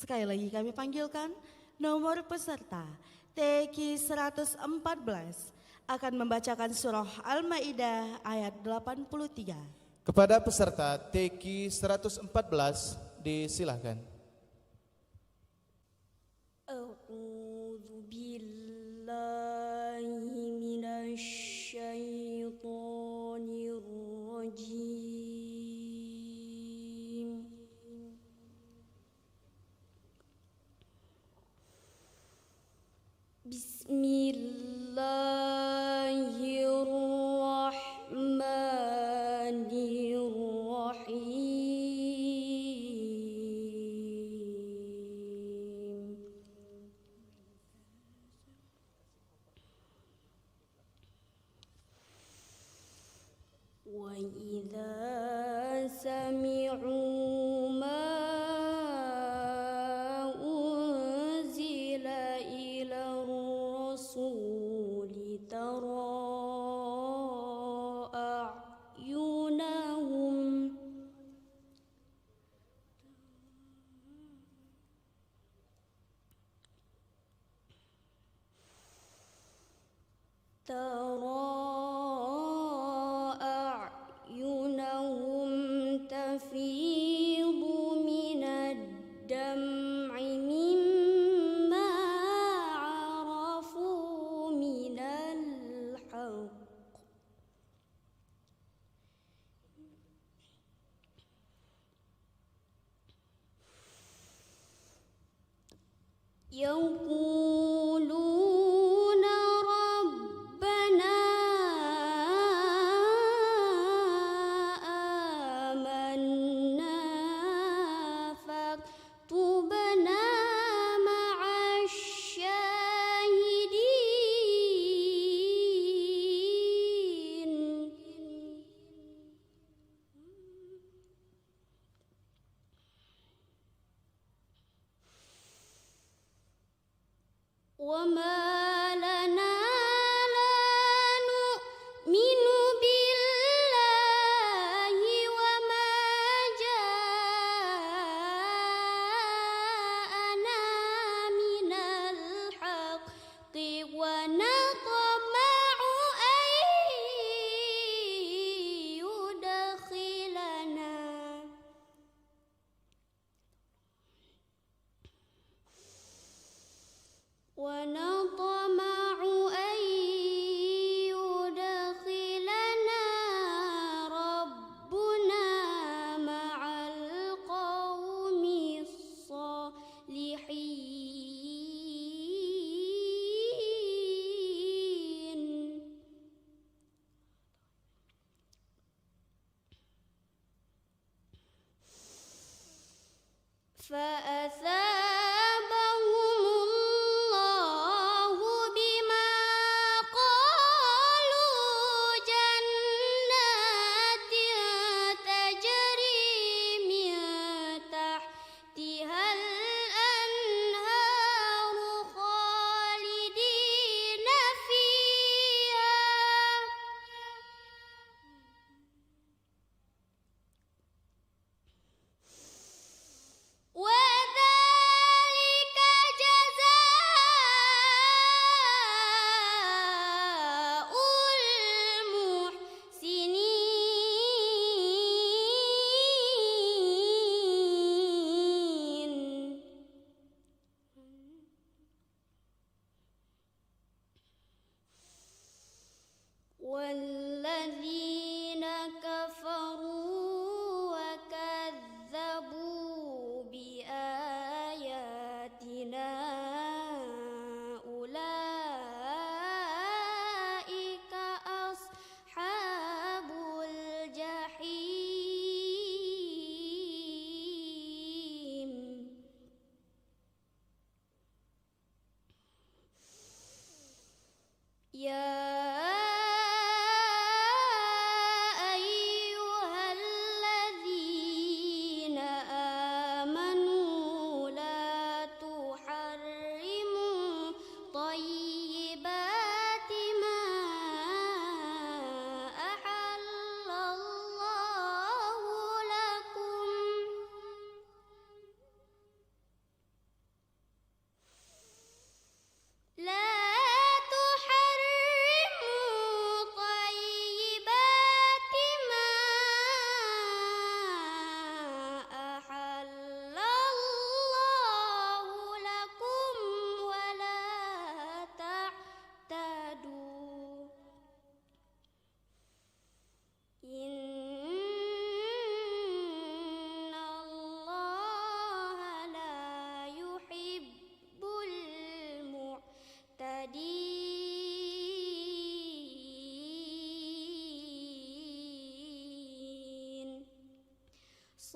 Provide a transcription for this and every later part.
Sekali lagi kami panggilkan nomor peserta TQ 114 akan membacakan surah Al-Maidah ayat 83. Kepada peserta TQ 114 disilahkan. A'udzu billahi minasy syaithanir rajim. Bismillahirrahmanirrahim. Wa idza sami'u ma unzila ila rasuli tara a'yunahum tafidu minad dam'i mimma arafu minal haqq yaquluna rabbana amanna faktubna ma'asy syahidin. وما لنا لا نؤمن بالله وما جاءنا من الحق ونطمع أن يدخلنا ونطمع أن يدخلنا ربنا مع القوم الصالحين. فأثابهم الله بما قالوا جنات تجري من تحتها الأنهار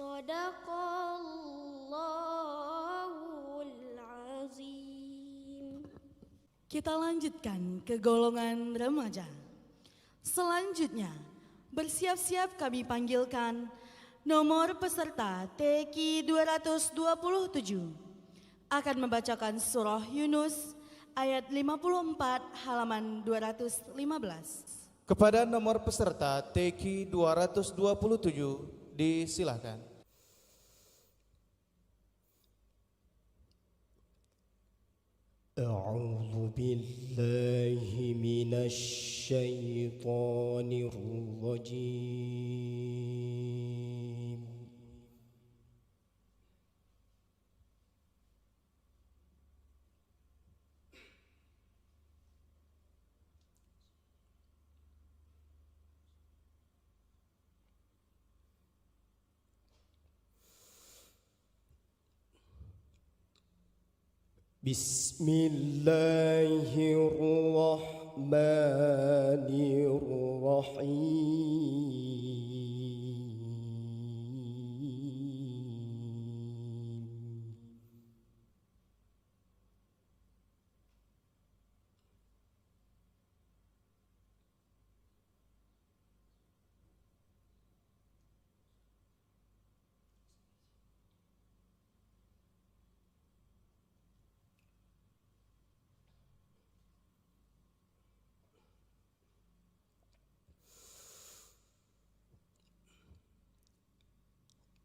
Sadaqallahul azim. Kita lanjutkan ke golongan remaja. Selanjutnya, bersiap-siap kami panggilkan nomor peserta TQ 227 akan membacakan surah Yunus ayat 54 halaman 215. Kepada nomor peserta TQ 227 disilahkan. أعوذ بالله من الشيطان الرجيم بسم الله الرحمن الرحيم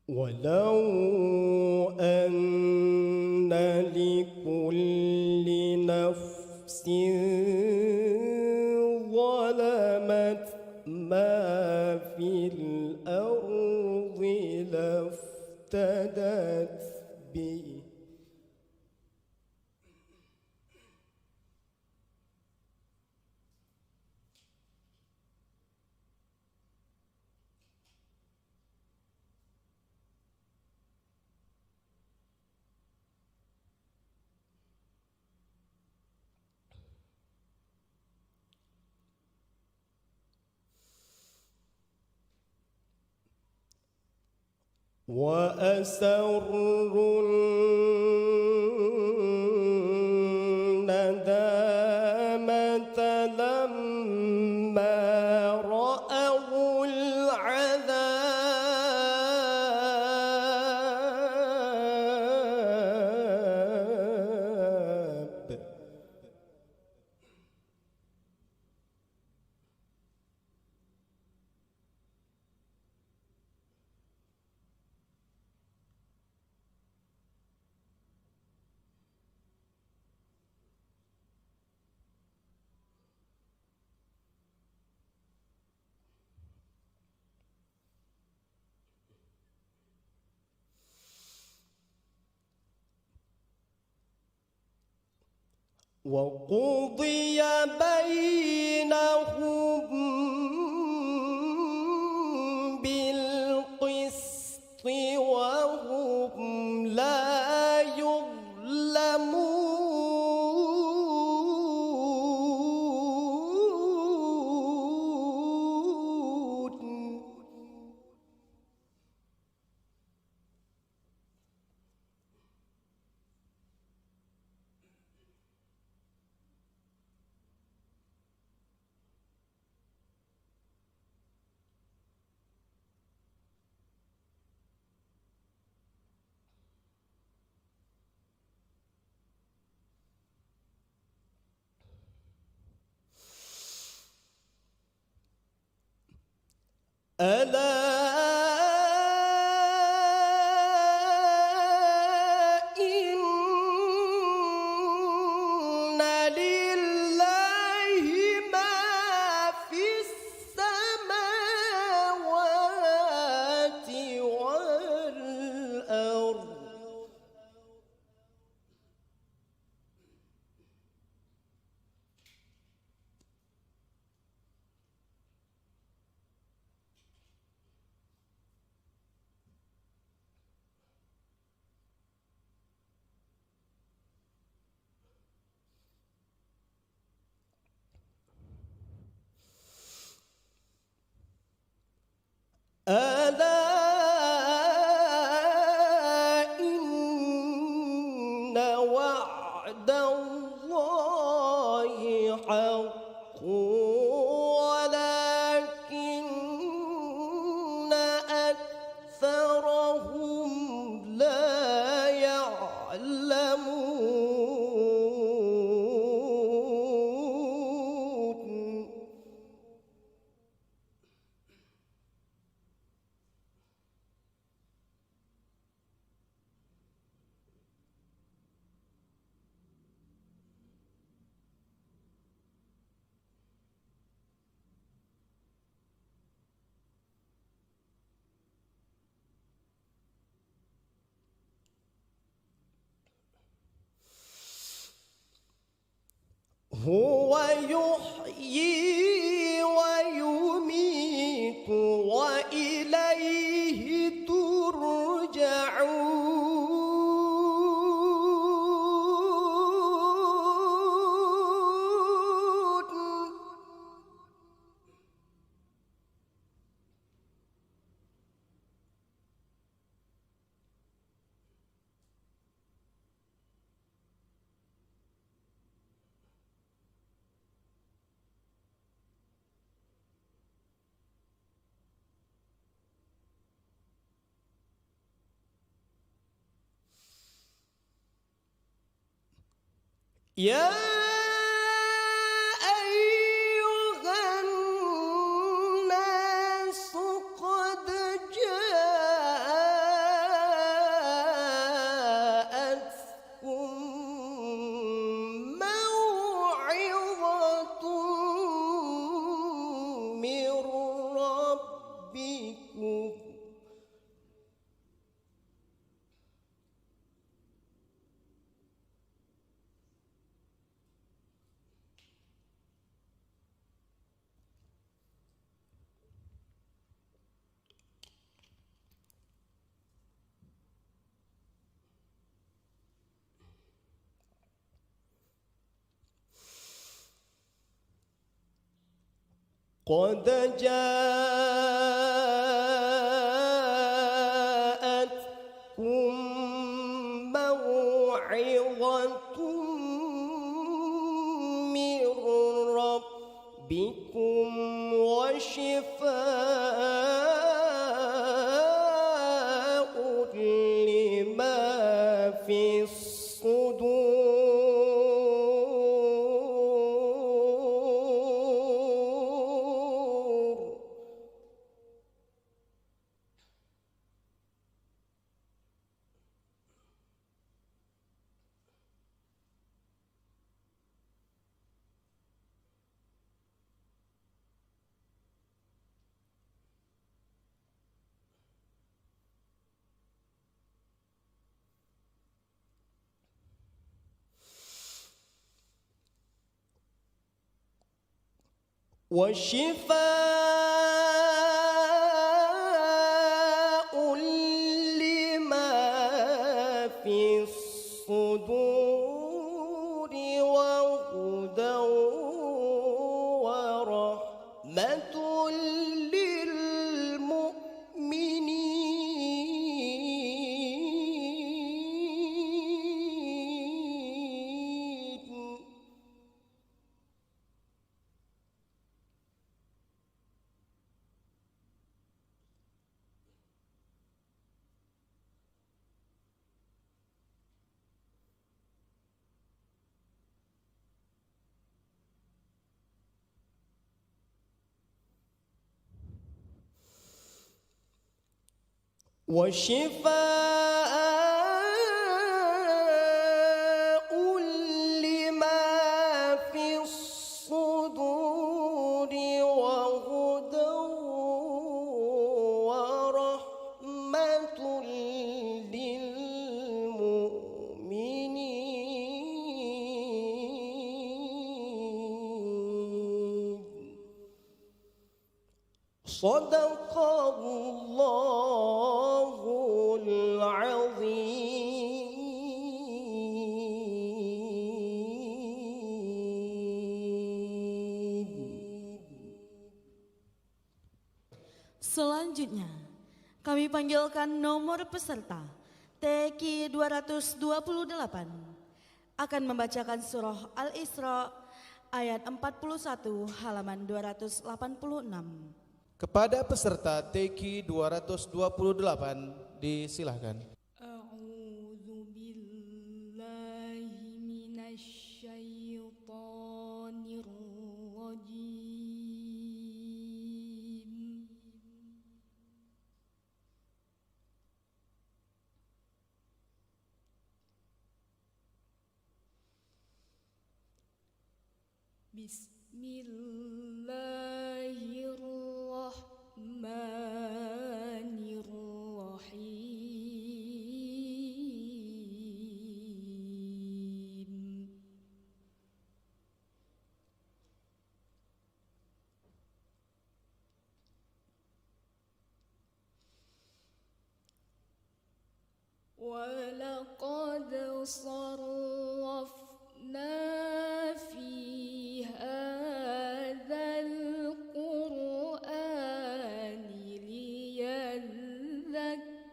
ولو أن لكل نفس ظلمت ما في الأرض لافتدت به وأسروا الندامة لما رأوا العذاب وقضي بينهم بالقسط وهم لا يظلمون ألا إن لله ما في السماوات والأرض وعد الله حق ولكن أكثرهم لا يعلمون. هو يحيي ويميت وإليه ترجعون. يا أيها الناس قد جاءتكم موعظة من ربكم قد جاءتكم موعظة من ربكم وشفاء لما في الصدور. وشفاء لما في الصدور وهدى ورحمة للمؤمنين. وشفاء لما في الصدور وهدى ورحمة للمؤمنين. صدق الله العظيم. Selanjutnya, kami panggilkan nomor peserta TQ 228 akan membacakan surah Al-Isra ayat 41 halaman 286. Kepada peserta TQ 228 disilahkan. A'udzu billahi minasy syaithanir rajim. Bismillahirrahmanirrahim. وَلَقَدْ صَرَّفْنَا فِي هَذَا الْقُرْآنِ لِيَذَّكَّرُوا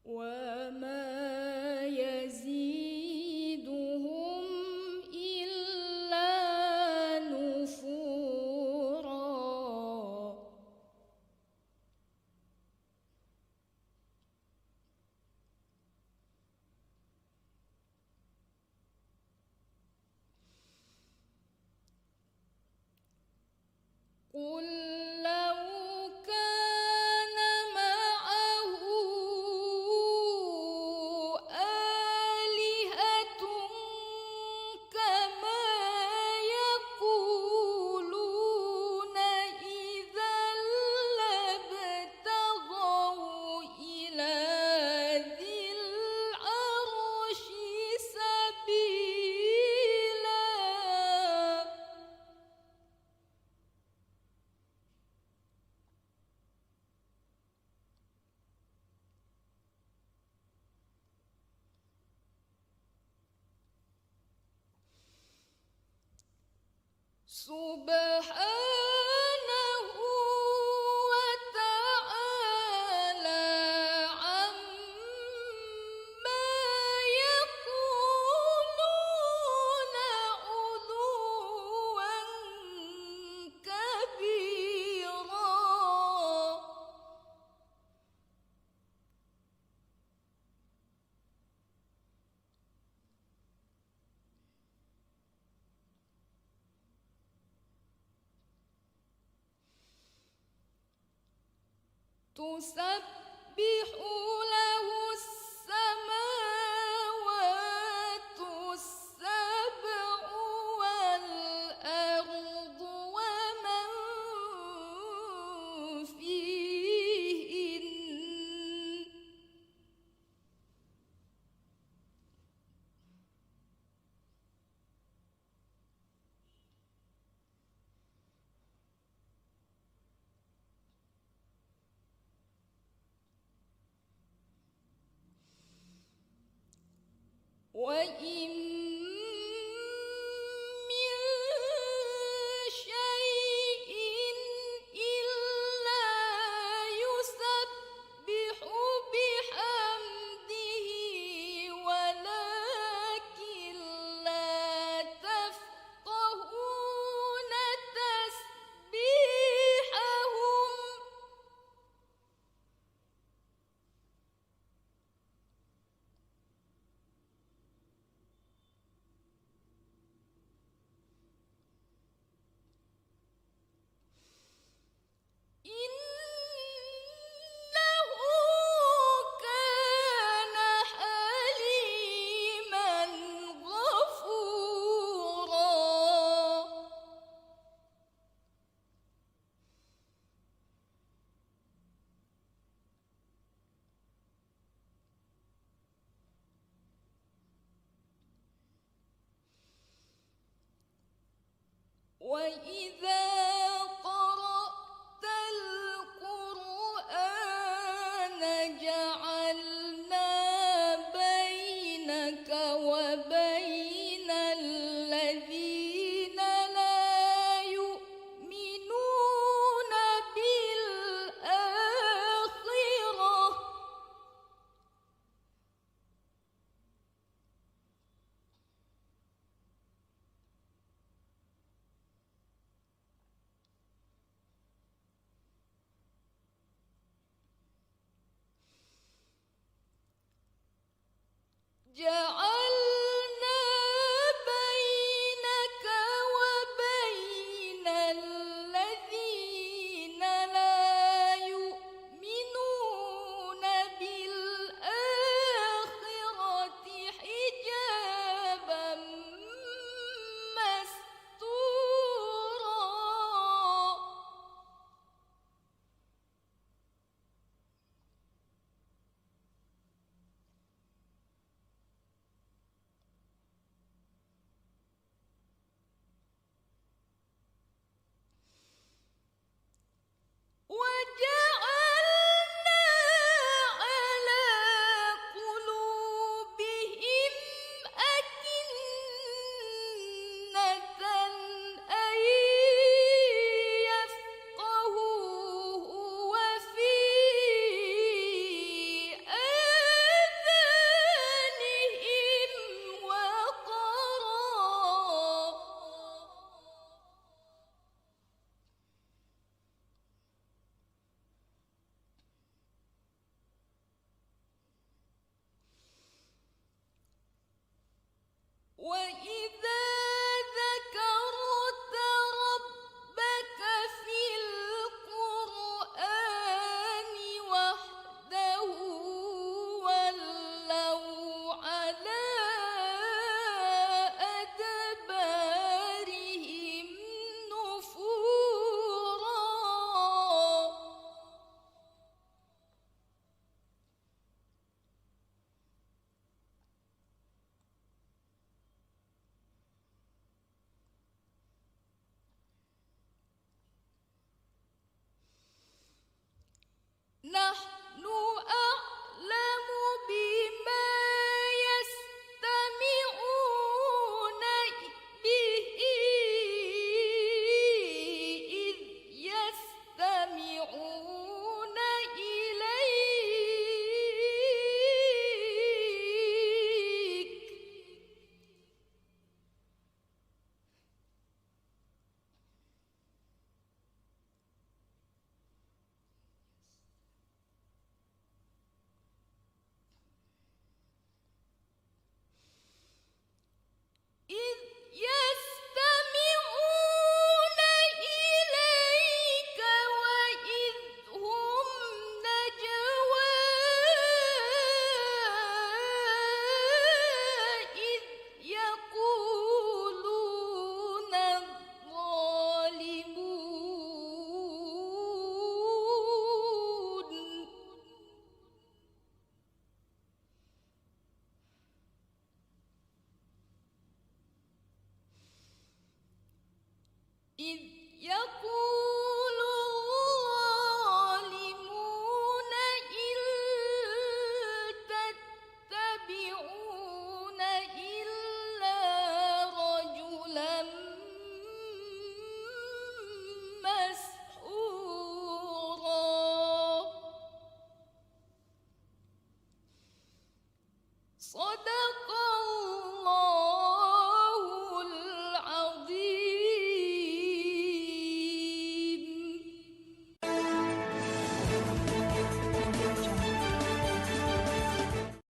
وَمَا يَزِيدُهُمْ إِلَّا نُفُورًا. قُل لَّوْ كَانَ مَعَهُ آلِهَةٌ كَمَا يَقُولُونَ إِذًا لَّابْتَغَوْا إِلَىٰ ذِي الْعَرْشِ سَبِيلًا. Subhanahu wa ta'ala amma yaquluna 'uluwan kabira. تسبح له السماوات السبع والأرض ومن فيهن وَإِن مِّن شَيْءٍ إِلَّا يُسَبِّحُ بِحَمْدِهِ وَلَكِن لَّا تَفْقَهُونَ تَسْبِيحَهُمْ. إِنَّهُ كَانَ حَلِيمًا غَفُورًا. وَإِذَا قَرَأْتَ الْقُرْآنَ جَعَلْنَا بَيْنَكَ وَبَيْنَ جعلنا بينك وبين الذين لا يؤمنون بالآخرة حجابا مستورا وجعلنا على قلوبهم أكنة أن يفقهوه وفي آذانهم وقرا وإذا ذكرت ربك في القرآن وحده ولوا على أدبارهم نفورا نحن أعلم بما يستمعون به إذ يستمعون إليك إذ يستمعون إليك وإذ هم نجوى إذ يقولون الظالمون إذ يقول